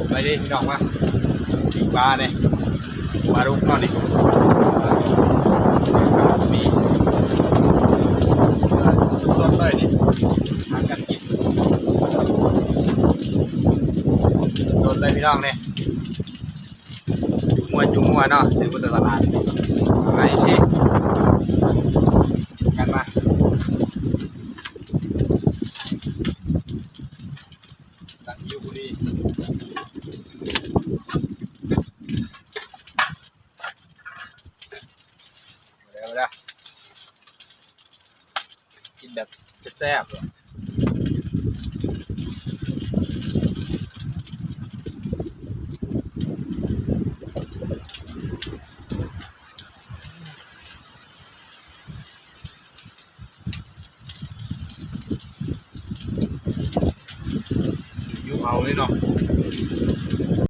ไปดิพี่น้องมาปีกปลาเนี่ยปลาลูกนอนดิมีสดๆเลยนี่ทางกันกินสดเลยพี่น้องเนี่ยจุงมัวเนาะซื้อบนตลาดไงสิกินกันมาตั้งยูบุรีเดี๋ยวนะกินแบบแซ่บๆเลยยูเอาเลยเนาะ